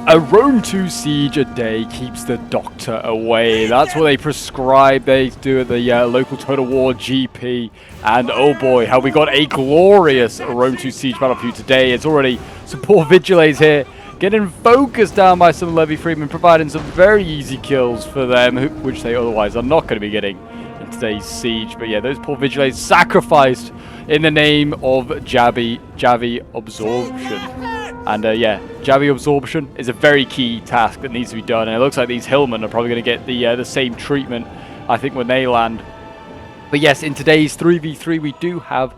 A Rome 2 siege a day keeps the doctor away. That's what they prescribe. They do at the local Total War GP. And oh boy, have we got a glorious Rome 2 siege battle for you today. It's already some poor Vigiles here, getting focused down by some Levy Freemen, providing some very easy kills for them, which they otherwise are not going to be getting in today's siege. But yeah, those poor Vigiles sacrificed in the name of Javi Absorption. And yeah, Javi Absorption is a very key task that needs to be done. And it looks like these Hillmen are probably going to get the same treatment, I think, when they land. But yes, in today's 3v3, we do have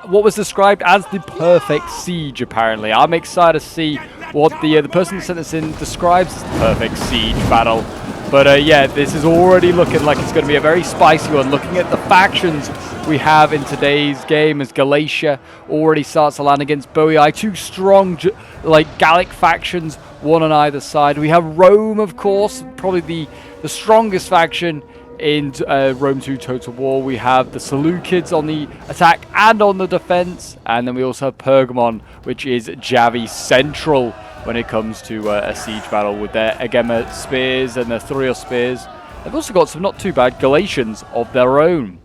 what was described as the perfect siege, apparently. I'm excited to see what the person who sent this in describes as the perfect siege battle. But yeah, this is already looking like it's going to be a very spicy one. Looking at the factions we have in today's game, as Galatia already starts to land against Boii. Two strong, like, Gallic factions, one on either side. We have Rome, of course, probably the strongest faction in Rome 2 Total War. We have the Seleucids on the attack and on the defense. And then we also have Pergamon, which is Javi Central when it comes to a siege battle with their Agema spears and their Thurios spears. They've also got some not too bad Galatians of their own.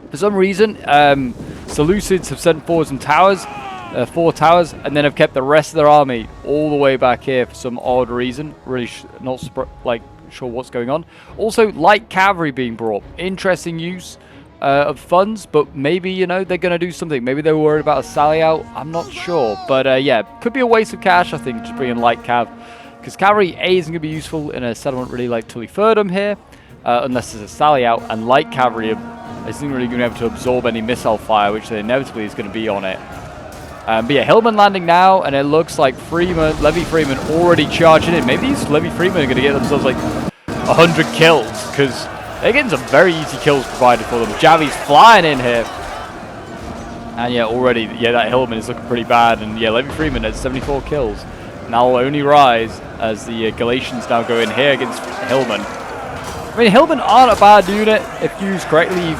For some reason, Seleucids have sent forward some towers, 4 towers, and then have kept the rest of their army all the way back here for some odd reason. Really not sure what's going on. Also, light cavalry being brought. Interesting use of funds, but maybe, you know, they're going to do something. Maybe they're worried about a sally out. I'm not sure. But yeah, could be a waste of cash, I think, just bringing light cav. Because cavalry, A, isn't going to be useful in a settlement really like Tullyfurdum here, unless there's a sally out, and light cavalry isn't really going to be able to absorb any missile fire, which inevitably is going to be on it. But yeah, Hillman landing now, and it looks like Levy Freeman already charging in. Maybe these Levy Freeman are going to get themselves like 100 kills, because they're getting some very easy kills provided for them. Javi's flying in here. And yeah, already, yeah, that Hillman is looking pretty bad. And yeah, Levy Freeman has 74 kills. Now will only rise as the Galatians now go in here against Hillman. I mean, Hillman aren't a bad unit if used correctly.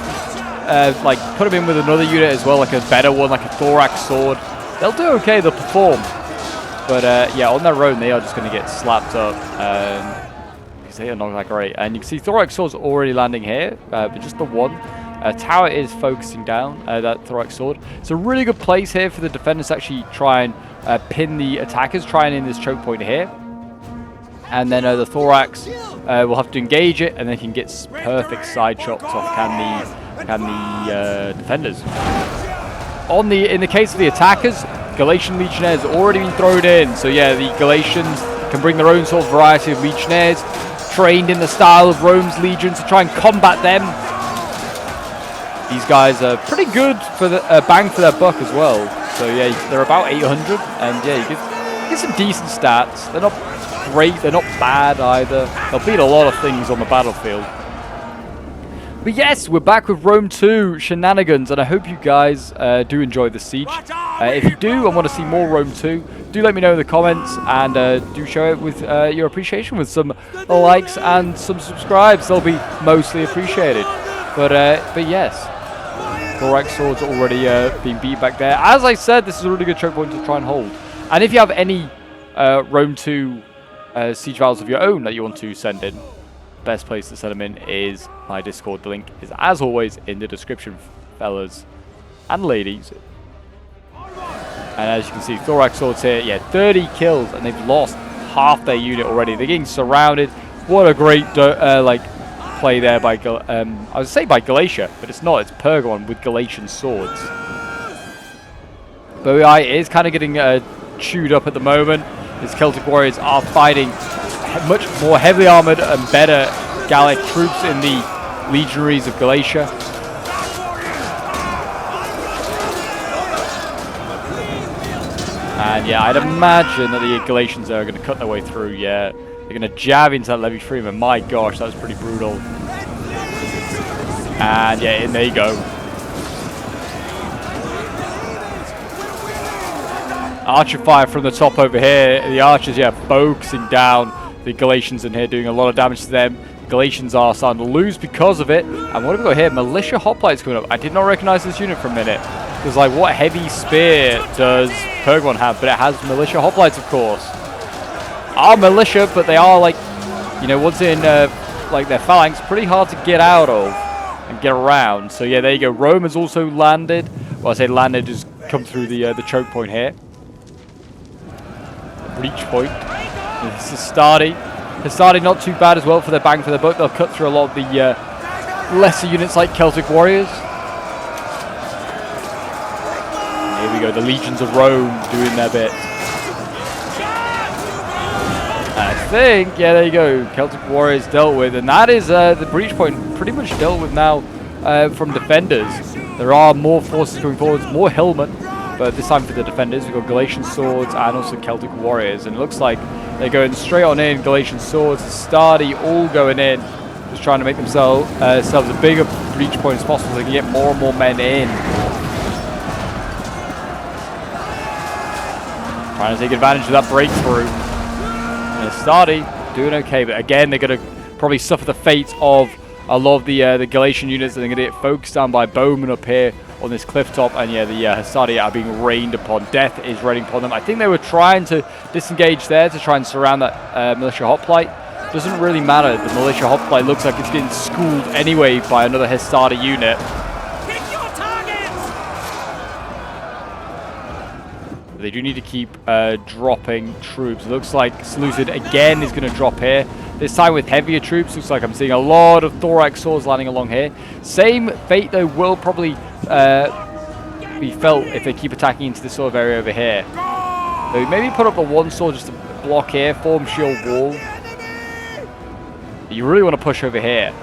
Like, put them in with another unit as well, like a better one, like a Thorax sword. They'll do okay, they'll perform. But yeah, on their own, they are just going to get slapped up. Because they are not that great. And you can see Thorax sword's already landing here, but just the one. Tower is focusing down that Thorax sword. It's a really good place here for the defenders to actually try and pin the attackers, trying in this choke point here. And then the Thorax will have to engage it, and they can get perfect side shots off can the defenders. In the case of the attackers, Galatian Legionnaires already been thrown in. So yeah, the Galatians can bring their own sort of variety of Legionnaires, trained in the style of Rome's legions to try and combat them. These guys are pretty good for the bang for their buck as well. So yeah, they're about 800, and yeah, you get some decent stats. They're not great, they're not bad either. They'll beat a lot of things on the battlefield. But yes, we're back with Rome 2 shenanigans, and I hope you guys do enjoy the siege. If you do and want to see more Rome 2, do let me know in the comments, and do show it with your appreciation with some likes and some subscribes. They'll be mostly appreciated. But yes, Thorax Sword's already been beat back there. As I said, this is a really good choke point to try and hold. And if you have any Rome 2 siege battles of your own that you want to send in, best place to send them in is my Discord. The link is, as always, in the description, fellas and ladies. And as you can see, Thorax Swords here, yeah, 30 kills, and they've lost half their unit already. They're getting surrounded. What a great like play there by I would say by Galatia, but it's not. It's Pergamon with Galatian swords. Boii is kind of getting chewed up at the moment. His Celtic warriors are fighting much more heavily armored and better Gallic troops in the legionaries of Galatia. And yeah, I'd imagine that the Galatians are going to cut their way through. Yeah, they're going to jab into that Levy Freeman. My gosh, that was pretty brutal. And yeah, and there you go. Archer fire from the top over here. The archers, yeah, focusing down the Galatians in here, doing a lot of damage to them. Galatians are starting to lose because of it. And what have we got here? Militia hoplites coming up. I did not recognize this unit for a minute. Because, like, what heavy spear does Pergamon have? But it has militia hoplites, of course. are militia, but they are like, you know, once in like their phalanx, pretty hard to get out of and get around. So yeah, there you go. Rome has also landed. Well, I say landed, just come through the choke point here. Breach point. This is Hastati not too bad as well for their bang for their buck. They'll cut through a lot of the lesser units like Celtic Warriors. Here we go, the Legions of Rome doing their bit. I think, yeah, there you go, Celtic Warriors dealt with, and that is the breach point pretty much dealt with now from defenders. There are more forces coming forwards, more hillmen, but this time for the defenders, we've got Galatian swords and also Celtic Warriors, and it looks like they're going straight on in. Galatian swords, Hastati all going in, just trying to make themselves a bigger breach point as possible so they can get more and more men in. Trying to take advantage of that breakthrough. And Hastati doing okay, but again, they're going to probably suffer the fate of a lot of the Galatian units, and they're going to get focused down by bowmen up here on this cliff top, and yeah, the Hastati are being rained upon. Death is raining upon them. I think they were trying to disengage there to try and surround that militia hoplite. Doesn't really matter. The militia hoplite looks like it's getting schooled anyway by another Hastati unit. They do need to keep dropping troops. It looks like Seleucid again is going to drop here. This time with heavier troops. Looks like I'm seeing a lot of thorax swords landing along here. Same fate though will probably be felt if they keep attacking into this sort of area over here. So maybe put up a one sword just to block here, form shield wall. You really want to push over here.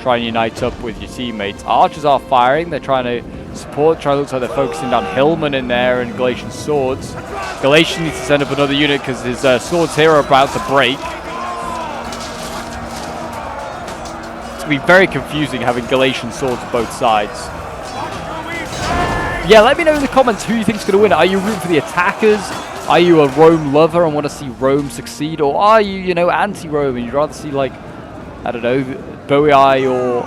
Try and unite up with your teammates. Archers are firing. They're trying to support. Looks like they're focusing down hillmen in there and Galatian swords. Galatian needs to send up another unit because his swords here are about to break. It's going to be very confusing having Galatian swords on both sides. Yeah, let me know in the comments who you think is going to win. Are you rooting for the attackers? Are you a Rome lover and want to see Rome succeed? Or are you, you know, anti-Rome and you'd rather see, like, I don't know, Boii or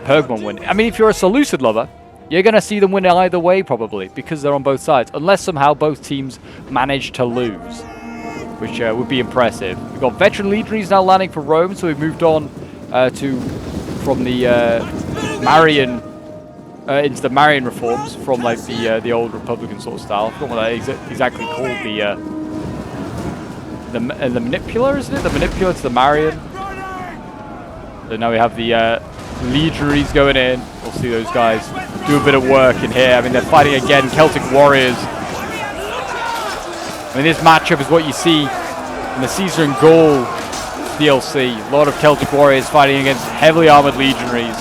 Pergamon win? I mean, if you're a Seleucid lover, you're going to see them win either way, probably, because they're on both sides. Unless somehow both teams manage to lose, which would be impressive. We've got veteran legionaries now landing for Rome, so we've moved on from the Marian into the Marian reforms, from like the old Republican sort of style. I forgot what that is exactly called. The Manipula, isn't it? The Manipula to the Marian. So now we have the legionaries going in. We'll see those guys do a bit of work in here. I mean, they're fighting again, Celtic Warriors. I mean, this matchup is what you see in the Caesar and Gaul DLC. A lot of Celtic Warriors fighting against heavily armored legionaries.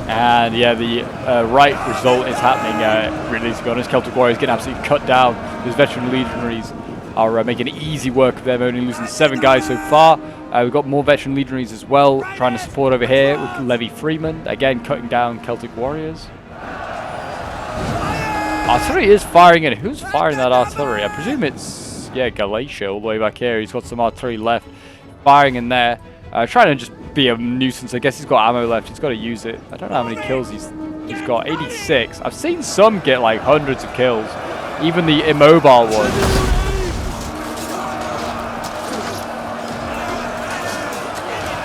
And yeah, the right result is happening, really, to be honest. Celtic Warriors getting absolutely cut down. Those veteran legionaries are making easy work of them, only losing 7 guys so far. We've got more veteran legionaries as well, trying to support over here with Levy Freeman, again cutting down Celtic Warriors. Artillery is firing in. Who's firing that artillery? I presume it's, yeah, Galatia all the way back here. He's got some artillery left, firing in there. Trying to just be a nuisance. I guess he's got ammo left. He's got to use it. I don't know how many kills he's got. 86. I've seen some get like hundreds of kills, even the immobile ones.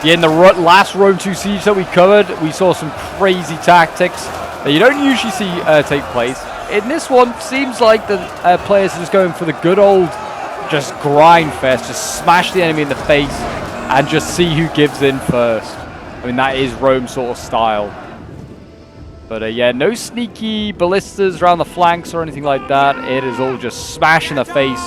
Yeah, in the last Rome 2 siege that we covered, we saw some crazy tactics that you don't usually see take place. In this one, seems like the players are just going for the good old just grind fest, just smash the enemy in the face and just see who gives in first. I mean, that is Rome sort of style. But yeah, no sneaky ballistas around the flanks or anything like that. It is all just smash in the face.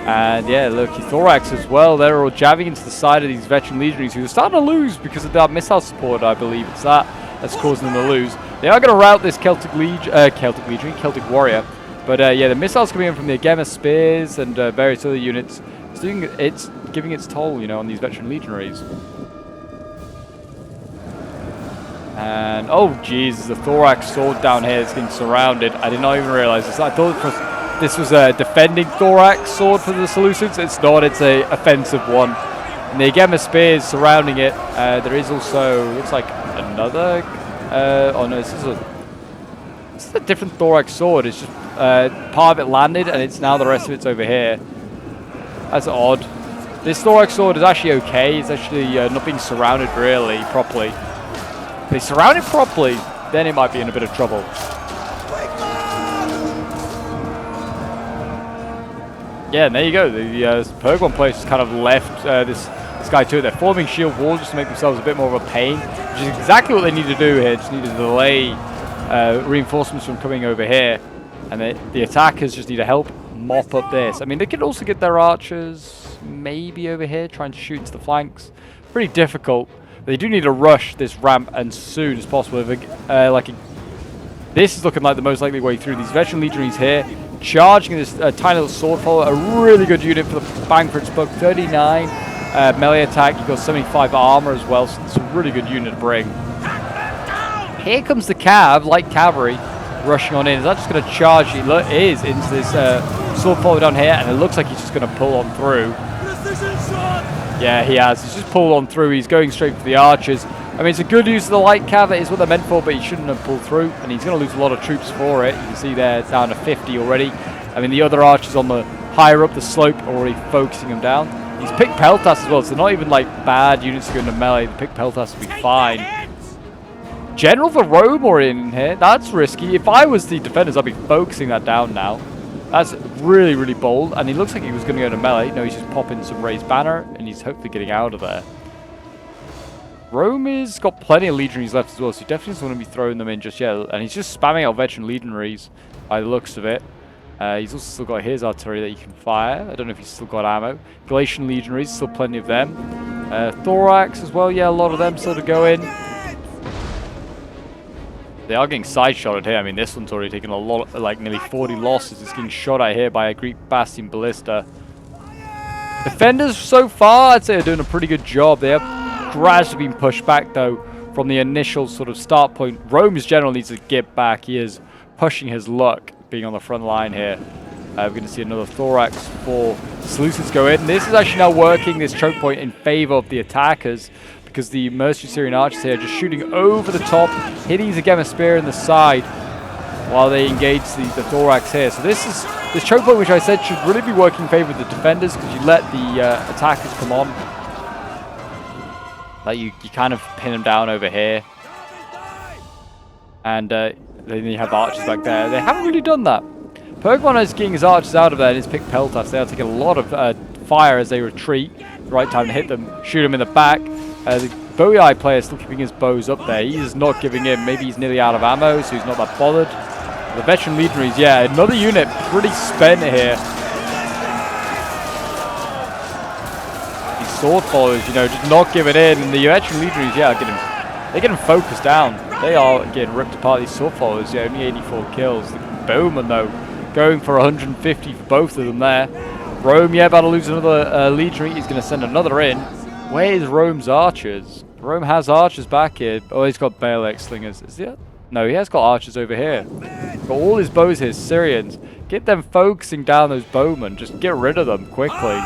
And yeah, look, Thorax as well. They're all jabbing into the side of these veteran legionaries who are starting to lose because of that missile support, I believe. It's that that's causing them to lose. They are going to rout this Celtic Warrior. But yeah, the missiles coming in from the Agema Spears and various other units. It's giving its toll, you know, on these veteran legionaries. And oh jeez, the Thorax sword down here is getting surrounded. I did not even realize this. I thought this was a defending Thorax sword for the Seleucids. It's not, it's a offensive one. And the Agema Spears surrounding it. There is also, looks like another, oh no, this is This is a different thorax sword. It's just part of it landed, and it's now the rest of it's over here. That's odd. This thorax sword is actually okay. It's actually not being surrounded really properly. If they surround it properly, then it might be in a bit of trouble. Yeah, and there you go. The PokeJohn players just kind of left this guy to it. They're forming shield walls just to make themselves a bit more of a pain, which is exactly what they need to do here. Just need to delay reinforcements from coming over here. And the attackers just need to help mop up this. I mean, they could also get their archers maybe over here, trying to shoot to the flanks. Pretty difficult. They do need to rush this ramp as soon as possible. This is looking like the most likely way through. These veteran legionaries here, charging this tiny little sword follower, a really good unit for the bang for its buck. 39 melee attack. You've got 75 armor as well, so it's a really good unit to bring. Here comes the cav, light cavalry, rushing on in. Is that just going to charge? He is into this sword follower down here, and it looks like he's just going to pull on through. Yeah, he has. He's just pulled on through. He's going straight for the archers. I mean, it's a good use of the light cav. It is what they're meant for, but he shouldn't have pulled through, and he's going to lose a lot of troops for it. You can see there it's down to 50 already. I mean, the other archers on the higher up the slope are already focusing him down. He's picked Peltas as well, so they're not even like bad units to go into melee. The pick Peltas will be fine. General the Rome are in here. That's risky. If I was the defenders, I'd be focusing that down now. That's really, really bold. And he looks like he was going to go into melee. No, he's just popping some raised banner, and he's hopefully getting out of there. Rome has got plenty of legionaries left as well, so he definitely doesn't want to be throwing them in just yet. And he's just spamming out veteran legionaries by the looks of it. He's also still got his artillery that he can fire. I don't know if he's still got ammo. Galatian legionaries, still plenty of them. Thorax as well, yeah, a lot of them still to go in. They are getting side-shotted here. I mean, this one's already taken a lot, like nearly 40 losses. It's getting shot at here by a Greek Bastion Ballista. Defenders so far, I'd say, are doing a pretty good job. They have gradually been pushed back, though, from the initial sort of start point. Rome's general needs to get back. He is pushing his luck, being on the front line here. We're going to see another Thorax for Seleucids go in. This is actually now working, this choke point, in favor of the attackers, because the mercenary Syrian archers here are just shooting over the top, hitting Zagema spear in the side while they engage the Thorax here. So this choke point, which I said should really be working in favor of the defenders, because you let the attackers come on. Like you kind of pin them down over here. And then you have archers back there. They haven't really done that. PokeJohn is getting his archers out of there and his pick Peltas. They are taking a lot of fire as they retreat. The right time to hit them, shoot them in the back. The Bowie Eye player is still keeping his bows up there. He is not giving in. Maybe he's nearly out of ammo, so he's not that bothered. The veteran legionaries, yeah, another unit pretty spent here. These sword followers, you know, just not giving in. And the veteran legionaries, yeah, they're getting focused down. They are getting ripped apart. These sword followers, yeah, only 84 kills. The Bowman, though, going for 150 for both of them there. Rome, yeah, about to lose another legionary. He's going to send another in. Where is Rome's archers? Rome has archers back here. Oh, he's got Baelek slingers. Is he? No, he has got archers over here. Got all his bows here, Syrians. Get them focusing down those bowmen. Just get rid of them quickly.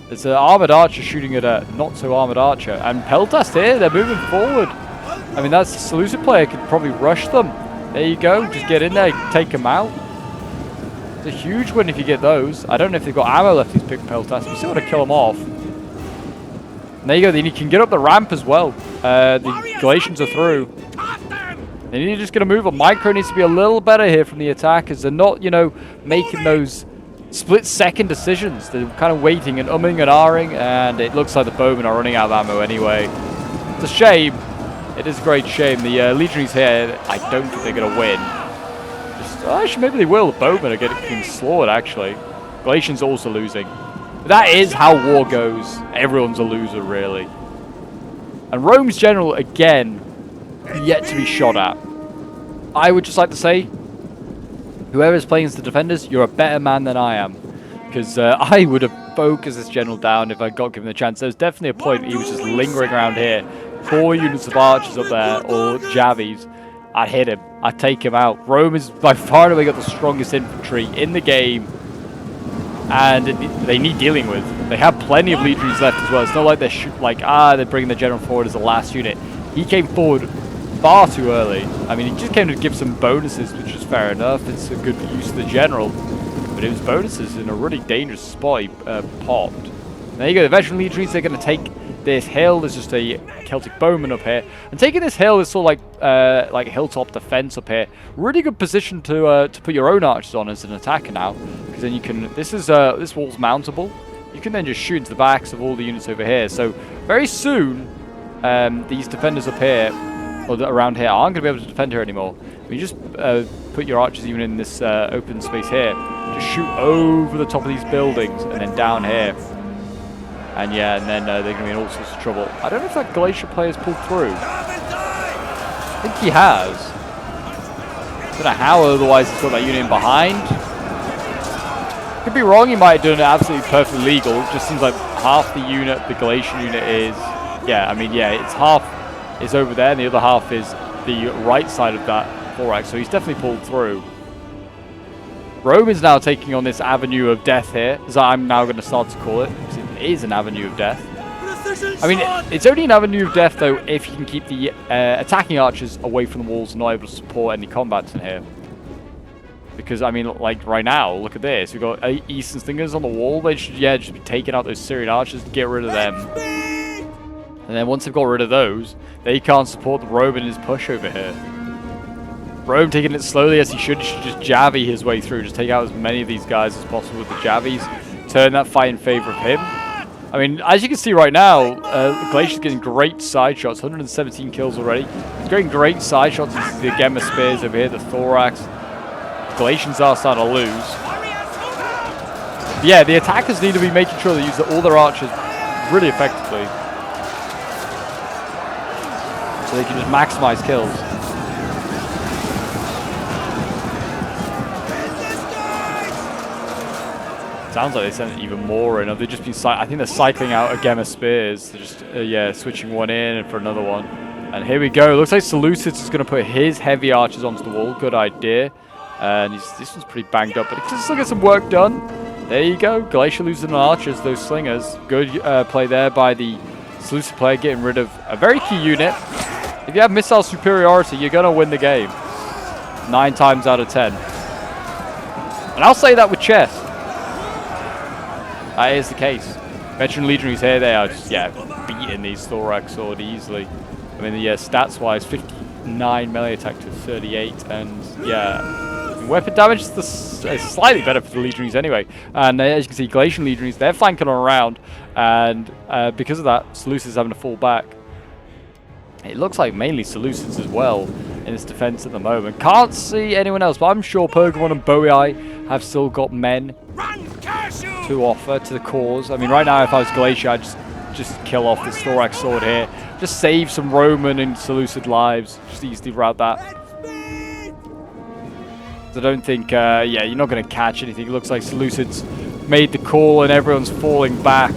There's an armored archer shooting at a not-so-armored archer. And Peltas here, they're moving forward. I mean, that's a Seleucid player could probably rush them. There you go. Just get in there, take them out. It's a huge win if you get those. I don't know if they've got ammo left, these pick Peltas. We still want to kill them off. And there you go. Then you can get up the ramp as well. The Galatians are through. They need to just get a move on. Micro needs to be a little better here from the attackers. They're not, you know, making those split-second decisions. They're kind of waiting and umming and ahhing, and it looks like the bowmen are running out of ammo anyway. It's a shame. It is a great shame. The legionaries here, I don't think they're going to win. Actually, maybe they will. The bowmen are getting slaughtered, actually. Galatians also losing. That is how war goes. Everyone's a loser, really. And Rome's general, again, yet to be shot at. I would just like to say, whoever's playing as the defenders, you're a better man than I am. Because I would have focused this general down if I got given the chance. There's definitely a point he was just lingering around here. 4 units of archers up there, or Javies. I'd hit him. I'd take him out. Rome is by far and away got the strongest infantry in the game. And they need dealing with. They have plenty of legionaries left as well. It's not like they're they're bringing the general forward as the last unit. He came forward far too early. I mean, he just came to give some bonuses, which is fair enough. It's a good use of the general. But it was bonuses in a really dangerous spot he popped. There you go, the veteran legionaries, they're going to take this hill. There's just a Celtic bowman up here. And taking this hill is sort of like hilltop defense up here. Really good position to put your own archers on as an attacker now. Because then you can, this wall's mountable. You can then just shoot into the backs of all the units over here. So very soon, these defenders up here, or around here, aren't going to be able to defend here anymore. You just put your archers even in this open space here. Just shoot over the top of these buildings and then down here. And yeah, and then they're going to be in all sorts of trouble. I don't know if that Glacier player's pulled through. I think he has. I don't know how, otherwise he's got that unit in behind. Could be wrong, he might have done it absolutely perfectly legal. It just seems like half the unit, the Galatian unit is... Yeah, I mean, yeah, it's half is over there and the other half is the right side of that thorax. So he's definitely pulled through. Rome is now taking on this avenue of death here, as I'm now going to start to call it. It is an avenue of death. I mean, it's only an avenue of death, though, if you can keep the attacking archers away from the walls and not able to support any combats in here. Because, I mean, like, right now, look at this. We've got Eastern Stingers on the wall. They should, yeah, just be taking out those Syrian archers to get rid of them. And then once they've got rid of those, they can't support the Rome in his push over here. Rome taking it slowly as he should just Javi his way through. Just take out as many of these guys as possible with the Javis. Turn that fight in favor of him. I mean, as you can see right now, Glacier's getting great side shots. 117 kills already. He's getting great side shots. This is the Gemma Spears over here, the Thorax. Galatians are starting to lose. But yeah, the attackers need to be making sure they use all their archers really effectively. So they can just maximize kills. Sounds like they sent even more in. Have they just been? I think they're cycling out a Gemma Spears. They're just yeah, switching one in and for another one. And here we go. Looks like Seleucus is going to put his heavy archers onto the wall. Good idea. And this one's pretty banged up, but it can still get some work done. There you go. Galatia losing archers, those slingers. Good play there by the Seleucus player, getting rid of a very key unit. If you have missile superiority, you're going to win the game. 9 times out of 10. And I'll say that with chess. That is the case. Veteran legionaries here, they are just, yeah, beating these Thorax sword easily. I mean, yeah, stats-wise, 59 melee attack to 38, and yeah, weapon damage is slightly better for the legionaries anyway. And as you can see, Galatian legionaries, they're flanking on around, and because of that, Seleucus is having to fall back. It looks like mainly Seleucus as well in its defense at the moment. Can't see anyone else, but I'm sure Pergamon and Boii have still got men to offer to the cause. I mean, right now, if I was Galatia, I'd just kill off this Thorax sword here. Just save some Roman and Seleucid lives. Just easily route that. So I don't think, yeah, you're not going to catch anything. It looks like Seleucid's made the call and everyone's falling back.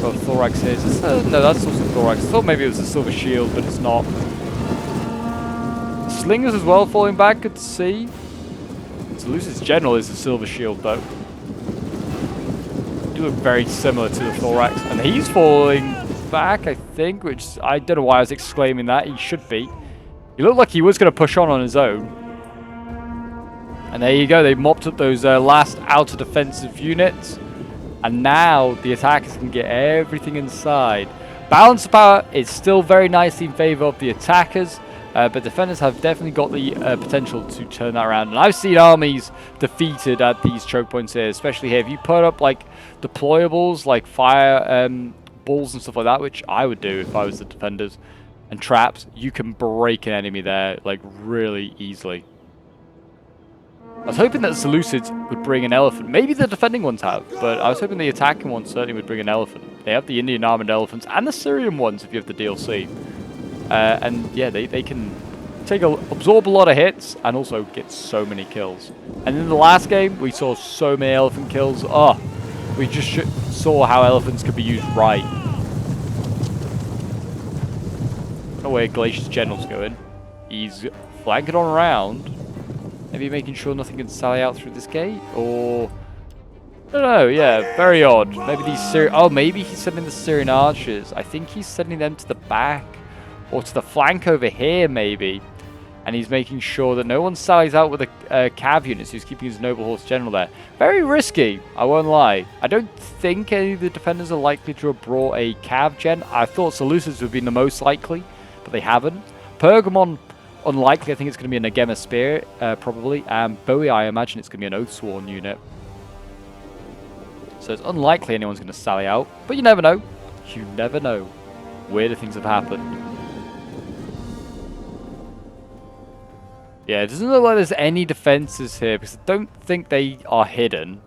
Got Thorax here. Is this no, that's also Thorax. I thought maybe it was a silver shield, but it's not. Slingers as well falling back, good to see. Seleucid's general is a silver shield, though. They look very similar to the Thorax. And he's falling back, I think, which I don't know why I was exclaiming that. He should be. He looked like he was going to push on his own. And there you go. They mopped up those last outer defensive units. And now the attackers can get everything inside. Balance of power is still very nicely in favor of the attackers. But defenders have definitely got the potential to turn that around. And I've seen armies defeated at these choke points here, especially here. If you put up like deployables, like fire balls and stuff like that, which I would do if I was the defenders, and traps, you can break an enemy there like really easily. I was hoping that the Seleucids would bring an elephant. Maybe the defending ones have, but I was hoping the attacking ones certainly would bring an elephant. They have the Indian armored elephants and the Syrian ones if you have the DLC. And yeah, they can absorb a lot of hits and also get so many kills. And in the last game, we saw so many elephant kills. Oh, we just saw how elephants could be used right. I don't know where Galatia's general's going. He's flanking on around. Maybe making sure nothing can sally out through this gate, or I don't know. Yeah, very odd. Maybe these maybe he's sending the Syrian archers. I think he's sending them to the back, or to the flank over here maybe. And he's making sure that no one sallies out with a cav unit, so he's keeping his noble horse general there. Very risky, I won't lie. I don't think any of the defenders are likely to have brought a cav gen. I thought Seleucids would have been the most likely, but they haven't. Pergamon, unlikely. I think it's going to be an Agema Spear, probably. And Bowie, I imagine it's going to be an Oathsworn unit. So it's unlikely anyone's going to sally out, but you never know. You never know. Weirder things have happened. Yeah, it doesn't look like there's any defenses here, because I don't think they are hidden.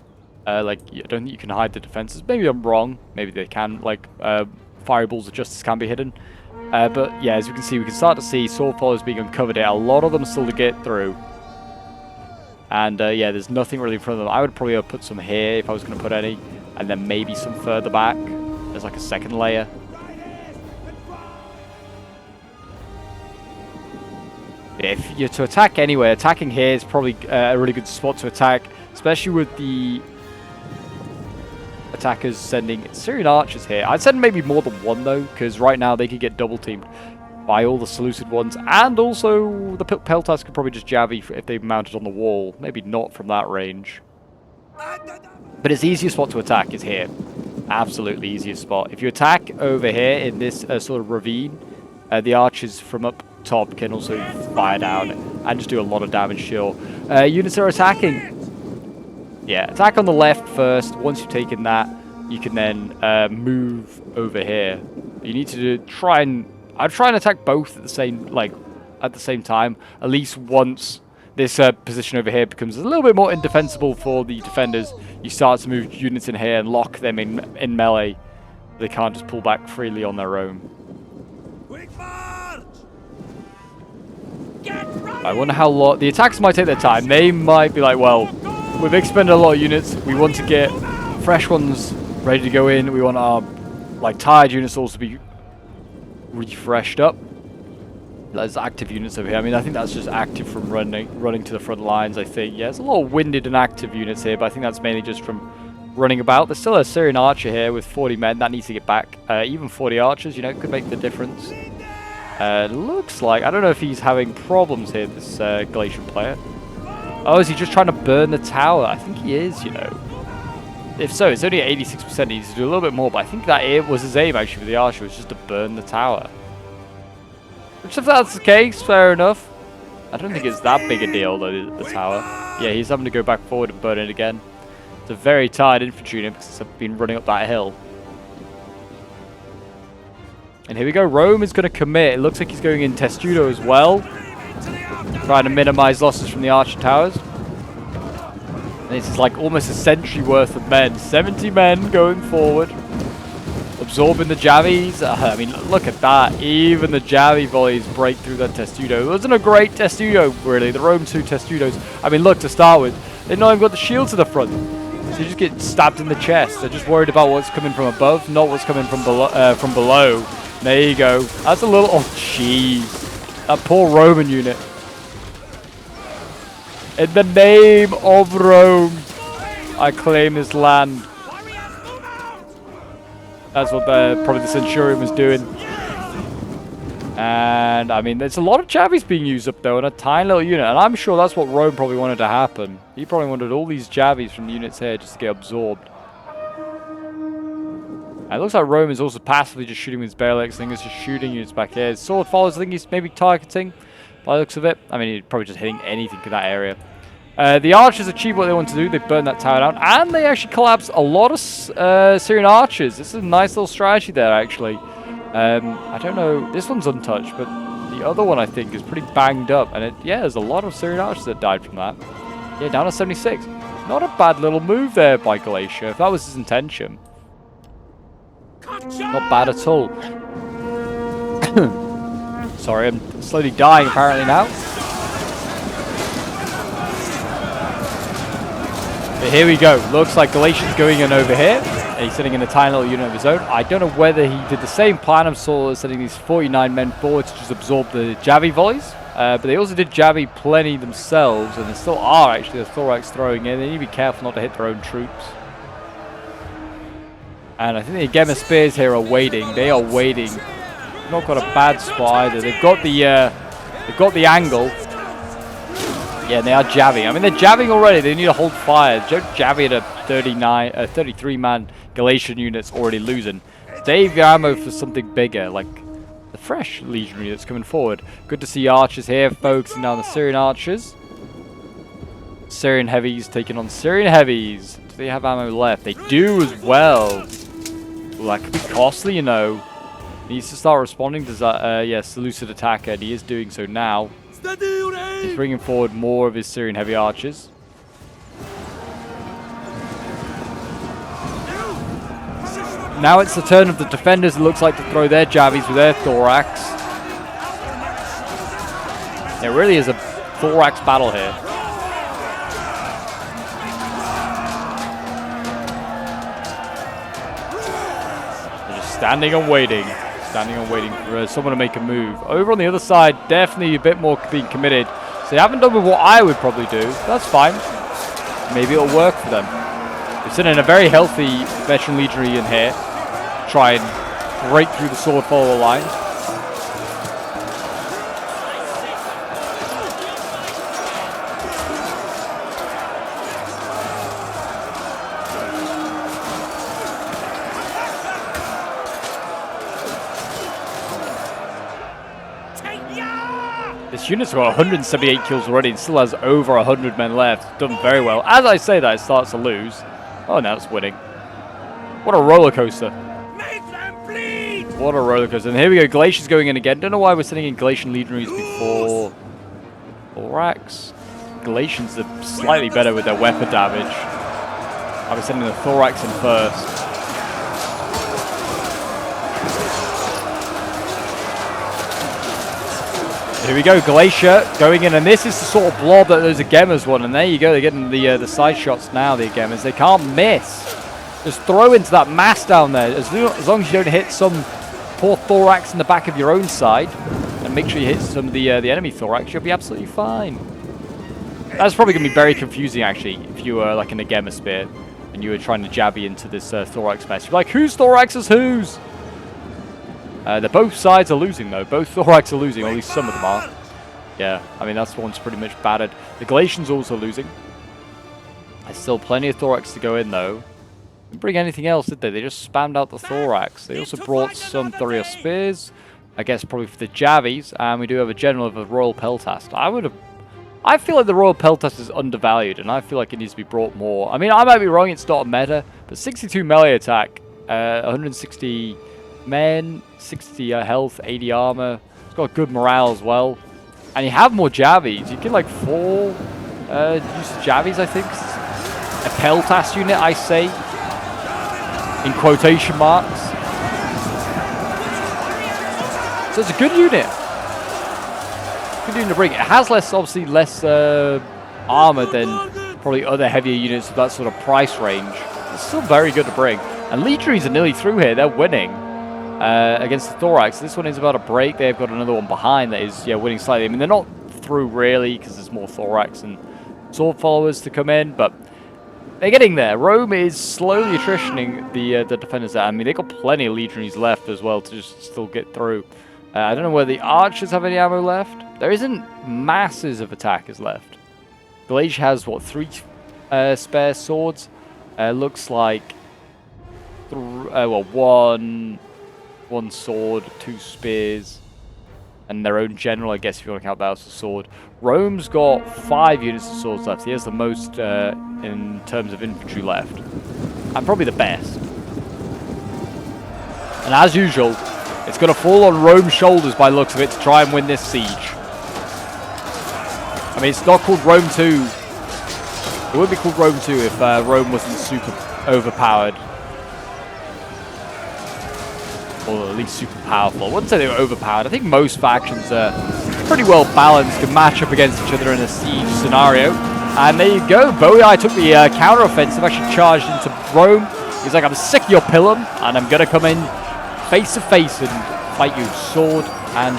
Like, I don't think you can hide the defenses. Maybe I'm wrong. Maybe they can, like, fireballs of justice can be hidden. But yeah, as you can see, we can start to see sword followers being uncovered here. A lot of them still to get through. And yeah, there's nothing really in front of them. I would probably have put some here if I was going to put any. And then maybe some further back. There's like a second layer. If you're to attack anywhere, attacking here is probably a really good spot to attack, especially with the attackers sending Syrian archers here. I'd send maybe more than one though, because right now they could get double teamed by all the Seleucid ones, and also the Peltas could probably just Javi if they mounted on the wall. Maybe not from that range. But its easiest spot to attack is here. Absolutely easiest spot. If you attack over here in this sort of ravine, the archers from up top can also fire down and just do a lot of damage sure. Units are attacking. Yeah, attack on the left first. Once you've taken that, you can then move over here. You need to try and... I'd try and attack both at the same time. At least once this position over here becomes a little bit more indefensible for the defenders, you start to move units in here and lock them in melee. They can't just pull back freely on their own. I wonder how long... The attacks might take their time. They might be like, well, we've expended a lot of units. We want to get fresh ones ready to go in. We want our tired units also to be refreshed up. There's active units over here. I mean, I think that's just active from running to the front lines, I think. Yeah, there's a lot of winded and active units here, but I think that's mainly just from running about. There's still a Syrian archer here with 40 men. That needs to get back. Even 40 archers, you know, could make the difference. Looks like... I don't know if he's having problems here, this Galatian player. Oh, is he just trying to burn the tower? I think he is, you know. If so, it's only at 86%. He needs to do a little bit more, but I think that it was his aim, actually, for the archer, was just to burn the tower. Which, if that's the case, fair enough. I don't think it's that big a deal, though, the tower. Yeah, he's having to go back forward and burn it again. It's a very tired infantry unit because it's been running up that hill. And here we go. Rome is going to commit. It looks like he's going in Testudo as well. Trying to minimize losses from the archer towers. And this is like almost a century worth of men. 70 men going forward. Absorbing the Javis. I mean, look at that. Even the Javi volleys break through that Testudo. It wasn't a great Testudo, really. The Rome 2 Testudos. I mean, look, to start with, they've not even got the shield to the front. So you just get stabbed in the chest. They're just worried about what's coming from above, not what's coming from below. There you go. That's a little... Oh, jeez. That poor Roman unit. In the name of Rome, I claim this land. That's what probably the Centurion was doing. And, I mean, there's a lot of Javis being used up, though, in a tiny little unit. And I'm sure that's what Rome probably wanted to happen. He probably wanted all these Javis from the units here just to get absorbed. And it looks like Rome is also passively just shooting with his Bailics. I think he's just shooting units back here. His sword followers, I think he's maybe targeting by the looks of it. I mean, he's probably just hitting anything in that area. The archers achieve what they want to do. They burn that tower down. And they actually collapse a lot of Syrian archers. This is a nice little strategy there, actually. I don't know. This one's untouched, but the other one, I think, is pretty banged up. And yeah, there's a lot of Syrian archers that died from that. Yeah, down to 76. Not a bad little move there by Galatia, if that was his intention. Not bad at all. Sorry, I'm slowly dying apparently now. But here we go. Looks like Galatian's going in over here. He's sitting in a tiny little unit of his own. I don't know whether he did the same plan of sort of sending these 49 men forward to just absorb the Javi volleys. But they also did Javi plenty themselves, and they still are actually the thorax throwing in. They need to be careful not to hit their own troops. And I think the Agema Spears here are waiting. They are waiting not got a bad spot either. They've got the angle. Yeah, they are jabbing. I mean, they're jabbing already. They need to hold fire. Don't jab it at 33-man Galatian units already losing. Save your ammo for something bigger, like the fresh Legion units coming forward. Good to see archers here, focusing down the Syrian archers. Syrian heavies taking on Syrian heavies. Do they have ammo left? They do as well. Well, that could be costly, you know. Needs to start responding to that, yes, lucid attacker, and he is doing so now. He's bringing forward more of his Syrian heavy archers. Now it's the turn of the defenders, it looks like, to throw their jabbies with their thorax. It really is a thorax battle here. They're just standing and waiting. Standing and waiting for someone to make a move. Over on the other side, definitely a bit more being committed. So they haven't done with what I would probably do. That's fine. Maybe it'll work for them. They're sitting in a very healthy veteran legionary in here. Try and break through the sword follower line. This unit's got 178 kills already and still has over 100 men left. Done very well. As I say that, it starts to lose. Oh, now it's winning. What a roller coaster. What a roller coaster. And here we go. Galatians going in again. Don't know why we're sending in Galatian legionaries before Thorax. Galatians are slightly better with their weapon damage. I was sending the Thorax in first. Here we go, Galatia going in, and this is the sort of blob that those Agemas want, and there you go, they're getting the side shots now, the Agemas. They can't miss. Just throw into that mass down there. As long as you don't hit some poor Thorax in the back of your own side, and make sure you hit some of the enemy Thorax, you'll be absolutely fine. That's probably going to be very confusing, actually, if you were like an Agema spear, and you were trying to jabby into this Thorax mess. You're like, whose Thorax is whose? Both sides are losing, though. Both Thorax are losing, or at least some of them are. Yeah, I mean, that's one's pretty much battered. The Galatians also losing. There's still plenty of Thorax to go in, though. Didn't bring anything else, did they? They just spammed out the Thorax. They also brought some Thoria Spears, I guess probably for the Javies, and we do have a general of a Royal Peltast. I feel like the Royal Peltast is undervalued, and I feel like it needs to be brought more. I mean, I might be wrong, it's not a meta, but 62 melee attack, 160... men, 60 health, 80 armor. It's got good morale as well. And you have more Javies. You get like 4 use Javies, I think. A Peltas unit, I say. In quotation marks. So it's a good unit. Good unit to bring. It has obviously less armor than probably other heavier units of that sort of price range. It's still very good to bring. And Legionaries are nearly through here. They're winning. Against the Thorax. This one is about to break. They've got another one behind that is winning slightly. I mean, they're not through really because there's more Thorax and sword followers to come in, but they're getting there. Rome is slowly attritioning the defenders there. I mean, they've got plenty of legionaries left as well to just still get through. I don't know whether the archers have any ammo left. There isn't masses of attackers left. Galatia has, what, 3 spare swords? Looks like one sword, 2 spears, and their own general, I guess, if you want to count that as a sword. Rome's got 5 units of swords left. He has the most in terms of infantry left, and probably the best. And as usual, it's going to fall on Rome's shoulders by the looks of it to try and win this siege. I mean, it's not called Rome 2. It would be called Rome 2 if Rome wasn't super overpowered. Or at least super powerful. I wouldn't say they were overpowered. I think most factions are pretty well balanced, can match up against each other in a siege scenario. And there you go. Boii took the counter-offensive, actually charged into Rome. He's like, I'm sick of your pilum, and I'm going to come in face to face and fight you sword and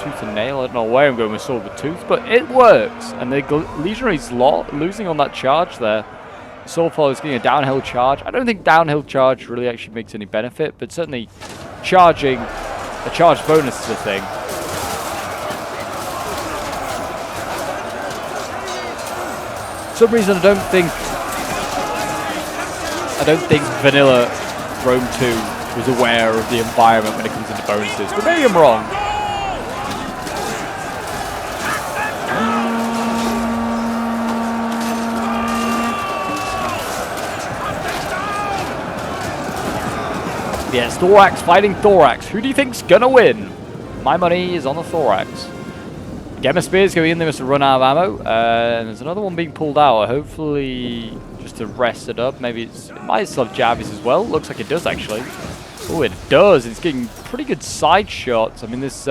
tooth and nail. I don't know where I'm going with sword with tooth, but it works. And the Legionaries losing on that charge there. Sword follower is getting a downhill charge. I don't think downhill charge really actually makes any benefit, but certainly charging a charge bonus is a thing. For some reason, I don't think vanilla Rome 2 was aware of the environment when it comes into bonuses, but maybe I'm wrong. Yes, Thorax fighting Thorax. Who do you think's gonna win? My money is on the Thorax. Gamma Spear's going in there to run out of ammo. And there's another one being pulled out. Hopefully, just to rest it up. Maybe it might still have Javis as well. Looks like it does, actually. Oh, it does. It's getting pretty good side shots. I mean, this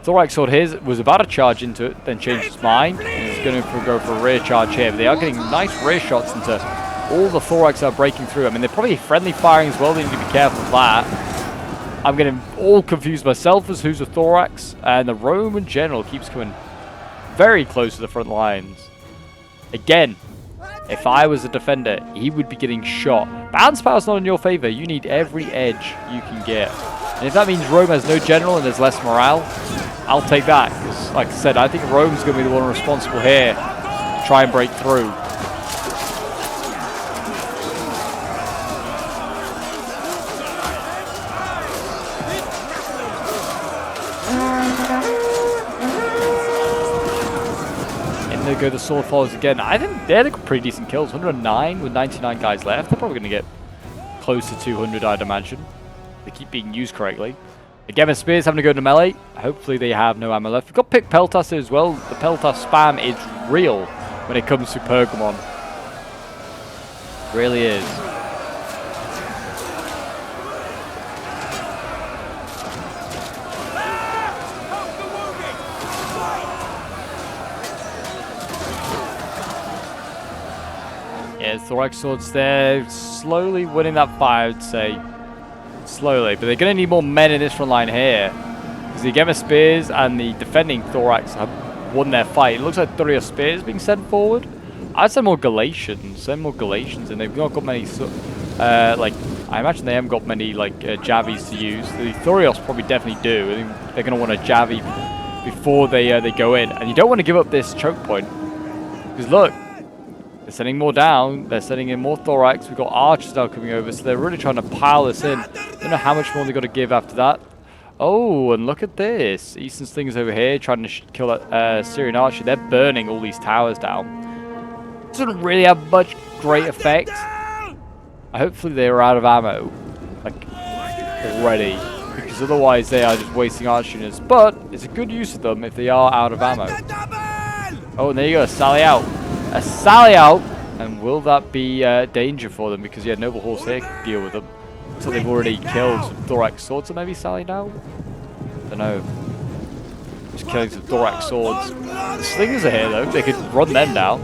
Thorax sword here was about to charge into it, then changed its mind. And it's going to go for a rear charge here. But they are getting nice rear shots into all the Thorax are breaking through. I mean, they're probably friendly firing as well. They need to be careful of that. I'm getting all confused myself as who's a Thorax. And the Roman general keeps coming very close to the front lines. Again, if I was a defender, he would be getting shot. Bounce power's not in your favor. You need every edge you can get. And if that means Rome has no general and there's less morale, I'll take that. Because, like I said, I think Rome's going to be the one responsible here to try and break through. There go the sword followers again. I think they're pretty decent kills. 109 with 99 guys left. They're probably going to get close to 200, I'd imagine. They keep being used correctly. Again, with Spears having to go to melee. Hopefully they have no ammo left. We've got Pick Peltas as well. The Peltas spam is real when it comes to Pokemon. It really is. Yeah, Thorax Swords there, slowly winning that fight, I'd say. Slowly, but they're going to need more men in this front line here. Because the Gemma Spears and the defending Thorax have won their fight. It looks like 3 Spears being sent forward. I'd send more Galatians. Send more Galatians, and they've not got many, like, I imagine they haven't got many, like, Javis to use. The Thorios probably definitely do. I think they're going to want a Javi before they go in. And you don't want to give up this choke point. Because look, they're sending more down. They're sending in more Thorax. We've got Archers now coming over, so they're really trying to pile this in. Don't know how much more they've got to give after that. Oh, and look at this. Eastern Slingers over here trying to kill that Syrian Archer. They're burning all these towers down. Doesn't really have much great effect. Hopefully they are out of ammo, like, already. Because otherwise they are just wasting Archer units. But it's a good use of them if they are out of ammo. Oh, and there you go. Sally out. A sally out, and will that be danger for them? Because yeah, Noble Horse here can deal with them. So they've already killed some Thorax Swords, so maybe sally now? Don't know. Just killing some Thorax Swords. The Slingers are here though, they could run them down.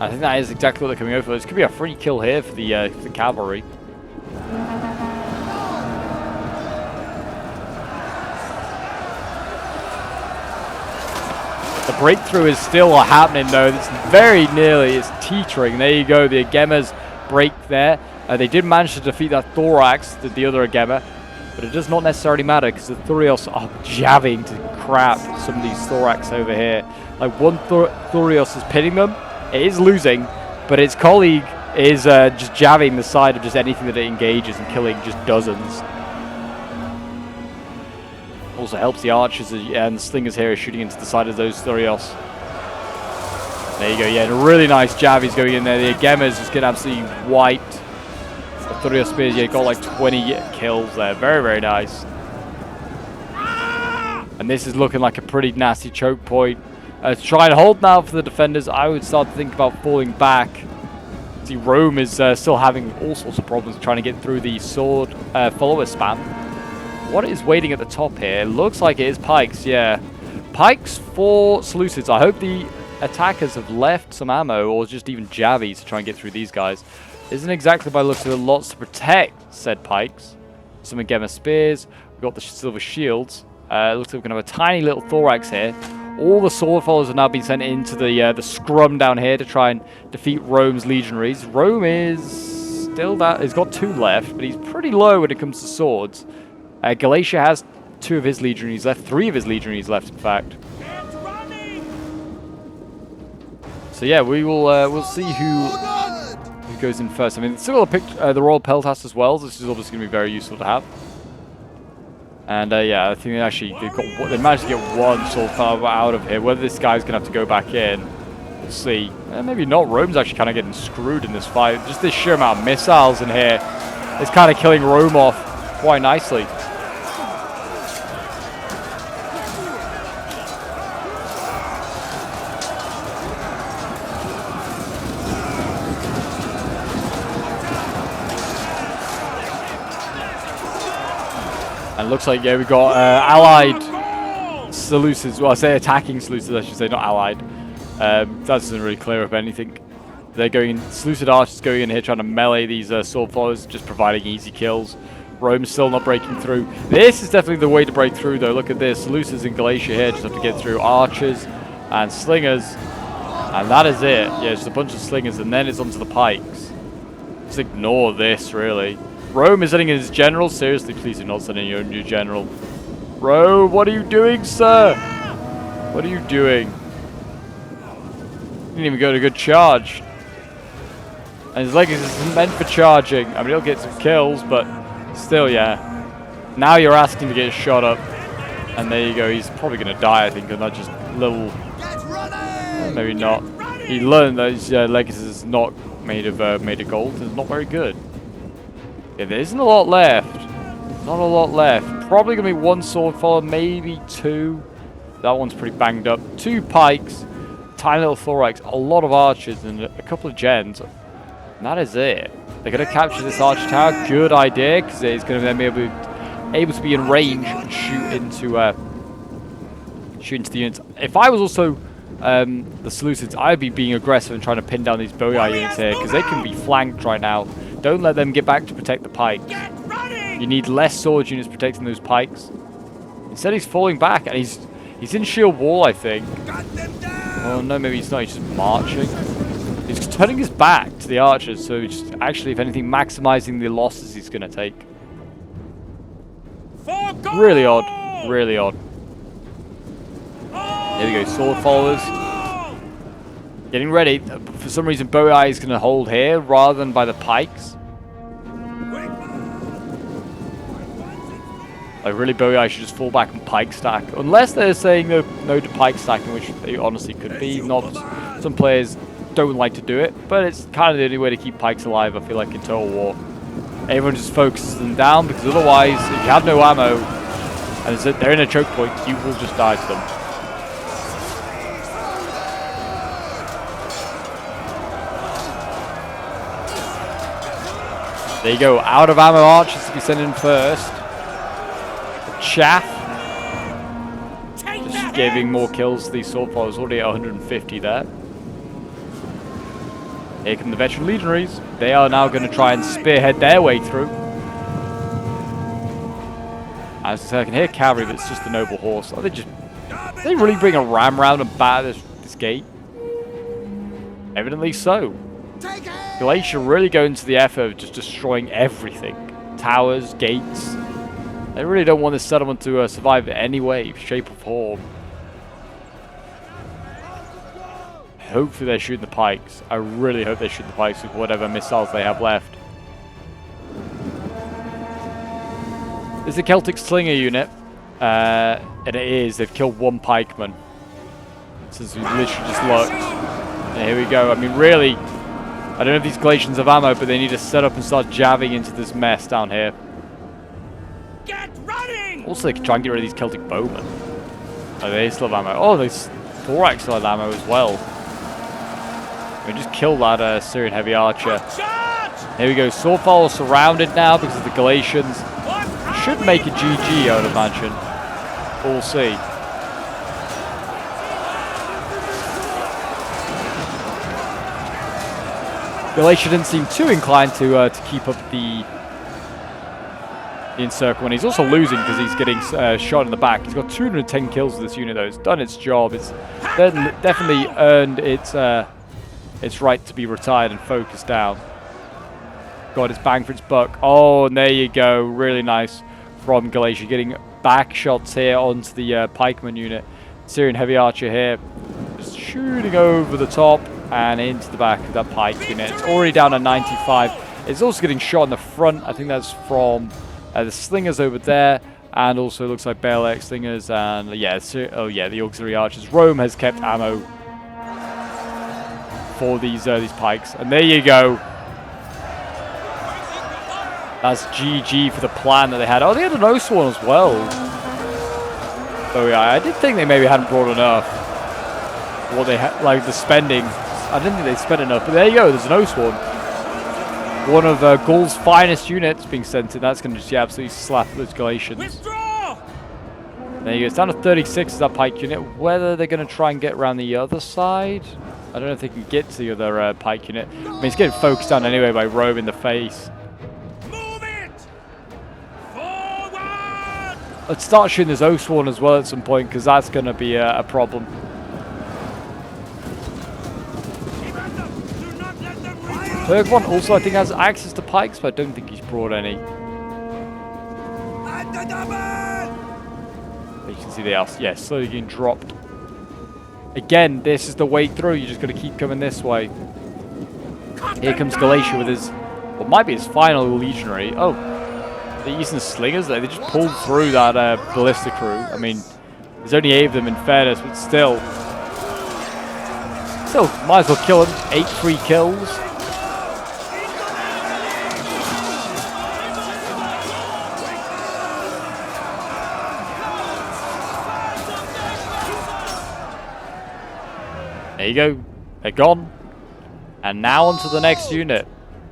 I think that is exactly what they're coming over for. This could be a free kill here for the cavalry. The breakthrough is still happening though. It's very nearly, it's teetering. There you go, the Agemas break there. They did manage to defeat that Thorax, the other Agema, but it does not necessarily matter because the Thurios are jabbing to crap some of these Thorax over here. Like one Thurios is pinning them. It is losing, but its colleague is just jabbing the side of just anything that it engages and killing just dozens. Also helps the Archers and the Slingers here are shooting into the side of those Thurios. There you go, yeah, really nice jabbies going in there. The Agemas just get absolutely wiped. The Thurios Spears, yeah, got like 20 kills there. Very, very nice. And this is looking like a pretty nasty choke point. To try and hold now for the defenders, I would start to think about falling back. See, Rome is still having all sorts of problems trying to get through the sword follower spam. What is waiting at the top here? Looks like it is Pikes, yeah. Pikes for Seleucids. I hope the attackers have left some ammo or just even Javies to try and get through these guys. Isn't exactly by the looks of it, lots to protect, said Pikes. Some Agema Spears. We've got the Silver Shields. Looks like we're going to have a tiny little Thorax here. All the sword followers have now been sent into the scrum down here to try and defeat Rome's legionaries. Rome is still that. He's got 2 left, but he's pretty low when it comes to swords. Galatia has 2 of his legionaries left, 3 of his legionaries left, in fact. So yeah, we'll see who goes in first. I mean, still got to pick the Royal Peltas as well. This is obviously going to be very useful to have. And yeah, I think they managed to get 1 sword fire out of here. Whether this guy's going to have to go back in, we'll see. Maybe not. Rome's actually kind of getting screwed in this fight. Just this sheer amount of missiles in here is kind of killing Rome off quite nicely. And it looks like, yeah, we've got allied Seleucids. Well, I say attacking Seleucids, I should say, not allied. That doesn't really clear up anything. They're going in, Seleucid archers going in here trying to melee these sword followers, just providing easy kills. Rome's still not breaking through. This is definitely the way to break through, though. Look at this. Seleucids in Galatia here just have to get through archers and slingers. And that is it. Yeah, just a bunch of slingers, and then it's onto the pikes. Just ignore this, really. Rome is sending in his general. Seriously, please do not send in your new general. Rome, what are you doing, sir? What are you doing? Didn't even go to a good charge. And his legacy isn't meant for charging. I mean, he'll get some kills, but still, yeah. Now you're asking to get shot up. And there you go. He's probably going to die, I think, and not just little... Maybe not. He learned that his legacy is not made of gold. It's not very good. Yeah, there isn't a lot left. Not a lot left. Probably going to be 1 sword follower, maybe 2. That one's pretty banged up. 2 pikes, tiny little thorax, a lot of archers, and a couple of gens. And that is it. They're going to capture this archer tower. Good idea, because it's going to then be able to be in range and shoot into the units. If I was also the Seleucids, I'd be being aggressive and trying to pin down these Boii units here, because they can be flanked right now. Don't let them get back to protect the pikes. You need less sword units protecting those pikes. Instead, he's falling back, and he's in shield wall, I think. Oh no, maybe he's not. He's just marching. He's turning his back to the archers, so he's just actually, if anything, maximizing the losses he's going to take. Really odd. Really odd. Here we go, sword followers. Getting ready. For some reason, Boii is going to hold here rather than by the pikes. Like, really, Boii should just fall back and pike stack. Unless they're saying no to pike stacking, which they honestly could be. Not some players don't like to do it, but it's kind of the only way to keep pikes alive, I feel like, in Total War. Everyone just focuses them down, because otherwise, if you have no ammo, and they're in a choke point, you will just die to them. There you go, out of ammo archers to be sent in first. Chaff. Just giving more kills to these sword followers, already at 150 there. Here come the veteran legionaries. They are now going to try and spearhead their way through. As I say, I can hear cavalry, but it's just a noble horse. Are they really bring a ram round and batter this gate? Evidently so. Galatia really go into the effort of just destroying everything. Towers, gates. They really don't want this settlement to survive in any way, shape or form. Hopefully they're shooting the pikes. I really hope they're shooting the pikes with whatever missiles they have left. This is a Celtic Slinger unit. And it is. They've killed 1 pikeman. Since we've literally just looked. And here we go. I mean, really, I don't know if these Galatians have ammo, but they need to set up and start jabbing into this mess down here. Get running! Also, they can try and get rid of these Celtic bowmen. Oh, they still have ammo. Oh, these thorax still have ammo as well. We just kill that Syrian heavy archer. Here we go. Sword followers surrounded now because of the Galatians. Should make a GG, I would imagine. We'll see. Galatia didn't seem too inclined to keep up the encirclement. He's also losing because he's getting shot in the back. He's got 210 kills with this unit, though. It's done its job. It's definitely earned its right to be retired and focused down. got its bang for its buck. Oh, and there you go. Really nice from Galatia. Getting back shots here onto the pikeman unit. Syrian heavy archer here. Just shooting over the top and into the back of that pike unit. It's already down to 95. It's also getting shot in the front. I think that's from the slingers over there. And also looks like Baelek slingers and yeah, the auxiliary archers. Rome has kept ammo for these pikes. And there you go. That's GG for the plan that they had. Oh, they had an Oath one as well. So yeah, I did think they maybe hadn't brought enough. What they had, like the spending. I didn't think they spent enough, but there you go. There's an Oath one. One of Gaul's finest units being sent in. That's going to just absolutely slap those Galatians. Withdraw! There you go. It's down to 36 as that pike unit. Whether they're going to try and get around the other side, I don't know if they can get to the other pike unit. I mean, it's getting focused on anyway by Rome in the face. Move it! Forward! Let's start shooting this Oathsworn as well at some point, because that's going to be a problem. Bergman also, I think, has access to pikes, but I don't think he's brought any. But you can see they are, yeah, slowly getting dropped. Again, this is the way through. You're just going to keep coming this way. Here comes Galatia with his, what might be his final legionary. Oh, they're using slingers there. They just pulled through that ballista crew. I mean, there's only 8 of them in fairness, but still, might as well kill them. 8 free kills. There you go. They're gone. And now on to the next unit.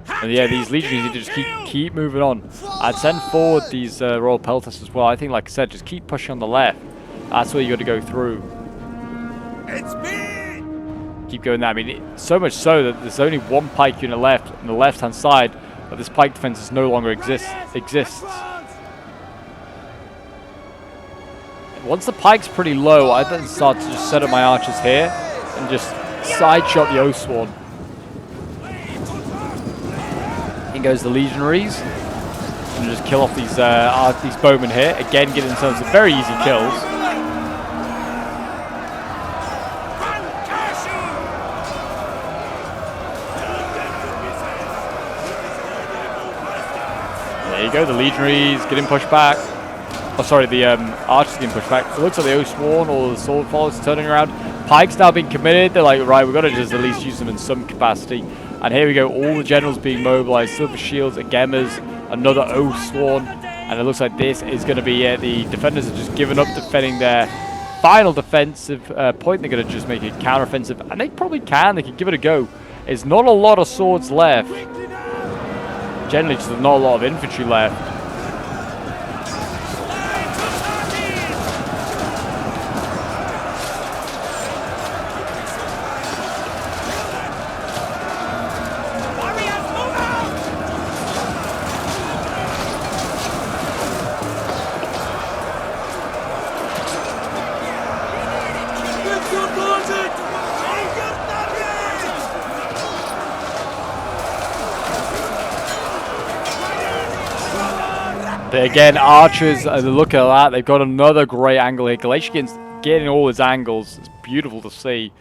And yeah, these legionaries need to just keep moving on. I'd send forward these Royal Peltas as well. I think, like I said, just keep pushing on the left. That's where you got to go through. It's me! Keep going there. I mean, so much so that there's only 1 pike unit left on the left-hand side, but this pike defense no longer exists. Once the pike's pretty low, I then start to just set up my archers here and just side shot the Oathsworn. In goes the legionaries. And just kill off these bowmen here. Again, getting themselves some very easy kills. There you go, the legionaries getting pushed back. Oh, sorry, the archers getting pushed back. It looks like the Oathsworn or the sword followers turning around. Pike's now being committed. They're like, right, we've got to just at least use them in some capacity. And here we go, all the generals being mobilized. Silver Shields, Agemas, another Oathsworn. And it looks like this is going to be it. The defenders have just given up defending their final defensive point. They're going to just make a counteroffensive. And they probably can. They can give it a go. There's not a lot of swords left. Generally, just not a lot of infantry left. Again, archers, look at that. They've got another great angle here. Galatians getting all his angles. It's beautiful to see.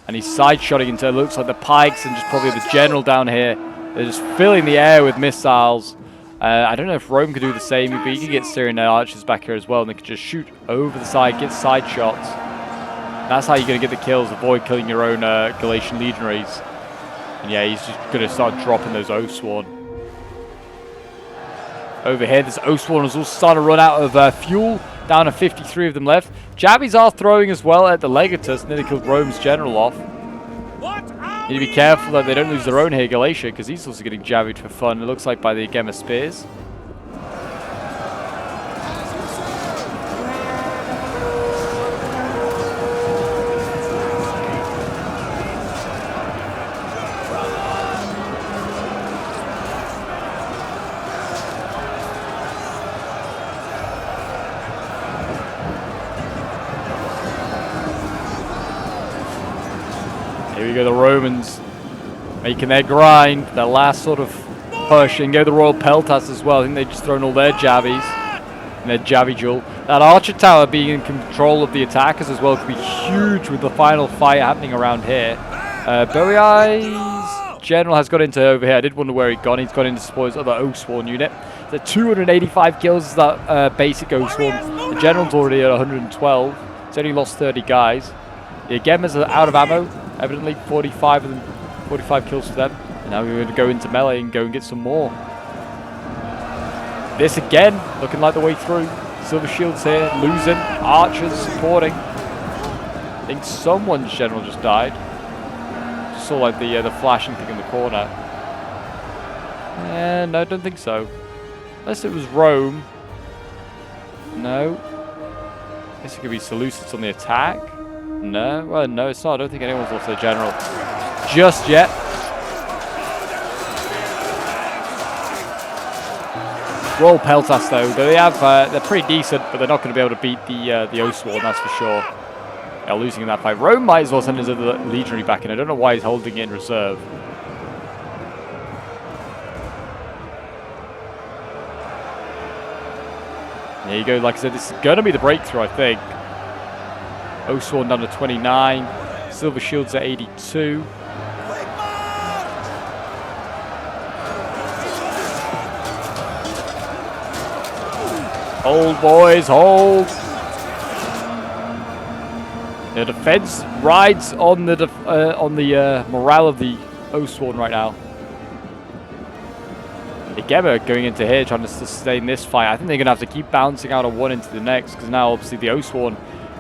And he's side-shotting into, it looks like the pikes and just probably the general down here. They're just filling the air with missiles. I don't know if Rome could do the same, but you could get Syrian archers back here as well. And they could just shoot over the side, get side shots. And that's how you're going to get the kills, avoid killing your own Galatian legionaries. And yeah, he's just going to start dropping those Oathsworn. Over here, this Oathsworn is also starting to run out of fuel. Down to 53 of them left. Jabbies are throwing as well at the Legatus. Nearly killed Rome's general off. Need to be careful that they don't lose their own here, Galatia, because he's also getting jabbied for fun. It looks like by the Agema spears. Here we go, the Romans making their grind, their last sort of push and go the Royal Peltas as well. I think they've just thrown all their jabbies and their jabby duel. That Archer Tower being in control of the attackers as well could be huge with the final fight happening around here. Bowie General has got into over here. I did wonder where he'd gone. He's gone in to support his other Oathsworn unit. The 285 kills is that basic Oathsworn. The General's already at 112. He's only lost 30 guys. The Gemmas are out of ammo. Evidently 45 of them, 45 kills for them. And now we're going to go into melee and go and get some more. This again, looking like the way through. Silver Shields here, losing. Archers supporting. I think someone's General just died. Just saw like the flashing thing in the corner. No, I don't think so. Unless it was Rome. No. I guess it could be Seleucids on the attack. No, well, no, it's not. I don't think anyone's lost their General just yet. Royal Peltas though, they have they're pretty decent, but they're not going to be able to beat the Oathsworn, that's for sure. They're losing in that fight. Rome might as well send his other legionary back in. I don't know why he's holding it in reserve. There you go. Like I said, this is going to be the breakthrough, I think. Oathsworn down to 29. Silver Shields at 82. Hold, boys, hold. The defense rides on the morale of the Oathsworn right now. The Gemma going into here trying to sustain this fight. I think they're going to have to keep bouncing out of one into the next because now obviously the Oathsworn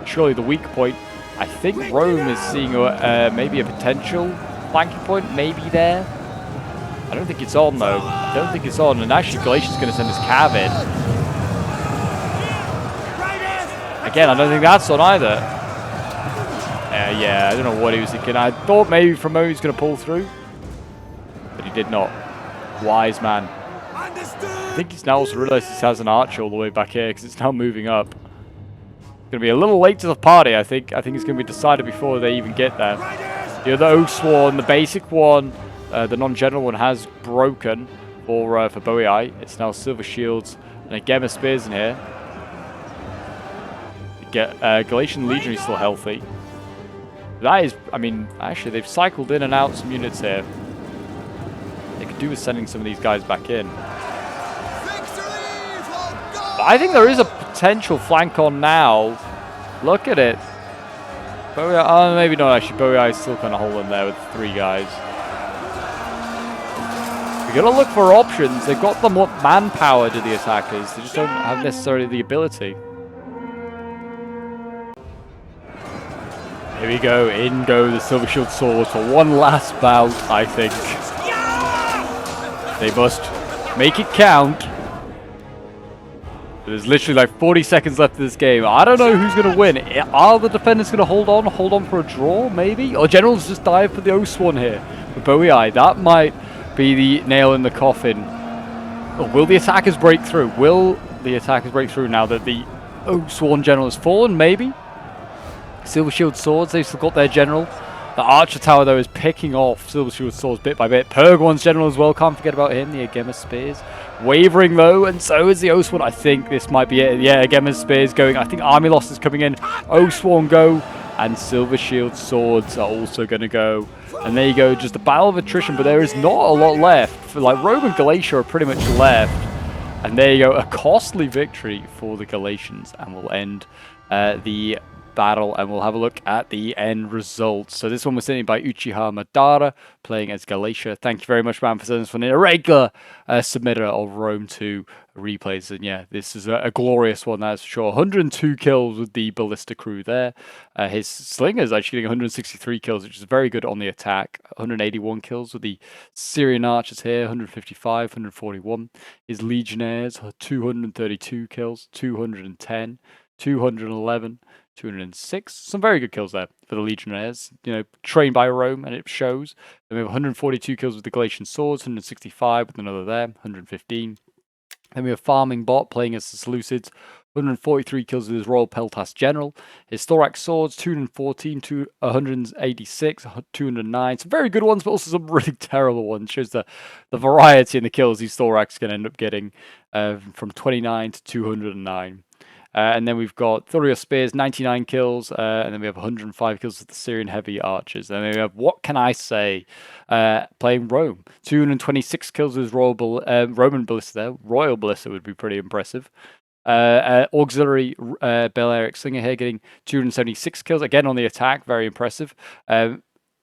surely the weak point. I think Rome is seeing maybe a potential flanking point, maybe there. I don't think it's on though. I don't think it's on, and actually Galatia's going to send his cav in. Again, I don't think that's on either. Yeah, I don't know what he was thinking. I thought maybe from he was going to pull through, but he did not. Wise man. I think he's now also realised he has an archer all the way back here because it's now moving up. It's going to be a little late to the party, I think. I think it's going to be decided before they even get there. The other Oathsworn, the basic one, the non-general one has broken for Bowie. It's now Silver Shields and a Gemma Spears in here. Galatian Legionary still healthy. That is, I mean, actually they've cycled in and out some units here. They could do with sending some of these guys back in. But I think there is a potential flank on now. Look at it. Bowie, maybe not actually. Bowie is still kind of holding there with 3 guys. We're going to look for options. They've got the manpower to the attackers. They just don't have necessarily the ability. Here we go, in go the Silver Shield Swords for one last bout, I think. They must make it count. There's literally like 40 seconds left of this game. I don't know who's going to win. Are the defenders going to hold on for a draw, maybe? Or Generals just dive for the Oathsworn here. But Bowie, that might be the nail in the coffin. Or will the attackers break through? Will the attackers break through now that the Oathsworn General has fallen, maybe? Silver Shield Swords, they've still got their General. The Archer Tower, though, is picking off Silver Shield Swords bit by bit. Pergon's General as well, can't forget about him. The Gemma Spears wavering, though, and so is the Oathsworn. I think this might be it. Yeah, Gemma Spears going. I think Army Loss is coming in. Oathsworn go, and Silver Shield Swords are also going to go. And there you go, just a battle of attrition, but there is not a lot left. Like, Rome and Galatia are pretty much left. And there you go, a costly victory for the Galatians, and we'll end the battle, and we'll have a look at the end results. So this one was sent in by Uchiha Madara, playing as Galatia. Thank you very much, man, for sending this one in. A regular submitter of Rome 2 replays, and yeah, this is a glorious one, that's for sure. 102 kills with the ballista crew there. His slingers actually getting 163 kills, which is very good on the attack. 181 kills with the Syrian archers here, 155, 141. His legionnaires, 232 kills, 210, 211, 206. Some very good kills there for the Legionnaires, you know, trained by Rome, and it shows. Then we have 142 kills with the Galatian Swords, 165 with another there, 115. Then we have Farming Bot playing as the Seleucids, 143 kills with his Royal Peltas General. His Thorax Swords, 214 to 186, 209. Some very good ones, but also some really terrible ones. Shows the variety in the kills these Thorax can end up getting from 29 to 209. And then we've got Thorio Spears, 99 kills, and then we have 105 kills with the Syrian Heavy Archers. And then we have What Can I Say, playing Rome. 226 kills with Roman Ballista there. Royal Ballista would be pretty impressive. Auxiliary Balearic Slinger here getting 276 kills, again on the attack, very impressive.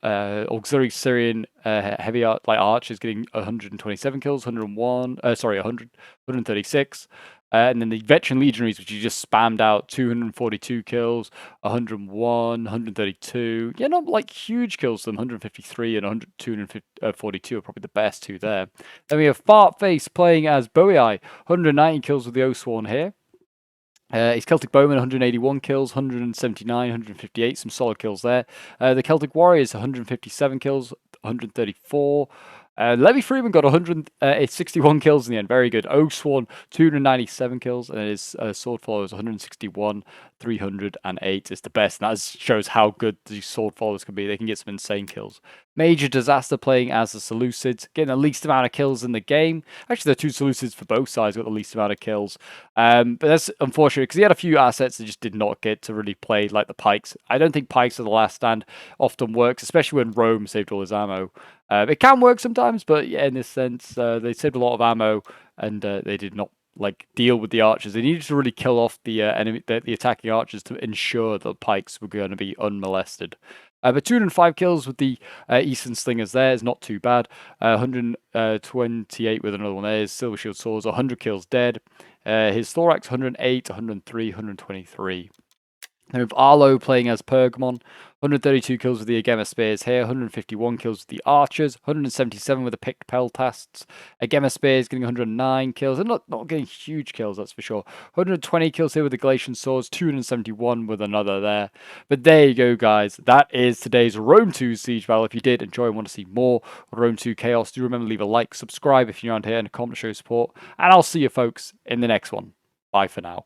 Auxiliary Syrian Heavy Archers getting 127 kills, 136. And then the Veteran Legionaries, which you just spammed out, 242 kills, 101, 132. Yeah, not like huge kills, them 153 and 242 are probably the best two there. Then we have Fartface playing as Boei, 190 kills with the Oathsworn here. He's Celtic Bowman, 181 kills, 179, 158, some solid kills there. The Celtic Warriors, 157 kills, 134. Levy Freeman got 161 kills in the end. Very good. Oathsworn, 297 kills, and his sword followers 161, 308. It's the best, and that shows how good these sword followers can be. They can get some insane kills. Major Disaster playing as the Seleucids, getting the least amount of kills in the game. Actually, the two Seleucids for both sides got the least amount of kills. But that's unfortunate because he had a few assets that just did not get to really play, like the Pikes. I don't think Pikes are the last stand often works, especially when Rome saved all his ammo. It can work sometimes, but yeah, in this sense, they saved a lot of ammo, and they did not deal with the archers. They needed to really kill off the the attacking archers to ensure that Pikes were going to be unmolested. But 205 kills with the Eastern Slingers there is not too bad. 128 with another one there. His Silver Shield Swords, 100 kills dead. His Thorax, 108, 103, 123. Then we have Arlo playing as Pergamon, 132 kills with the Agema Spears here, 151 kills with the Archers, 177 with the Picked Peltasts. Agema Spears getting 109 kills, and not getting huge kills, that's for sure. 120 kills here with the Galatian Swords, 271 with another there. But there you go, guys. That is today's Rome 2 Siege Battle. If you did enjoy and want to see more Rome 2 Chaos, do remember to leave a like, subscribe if you're around here, and a comment to show support. And I'll see you folks in the next one. Bye for now.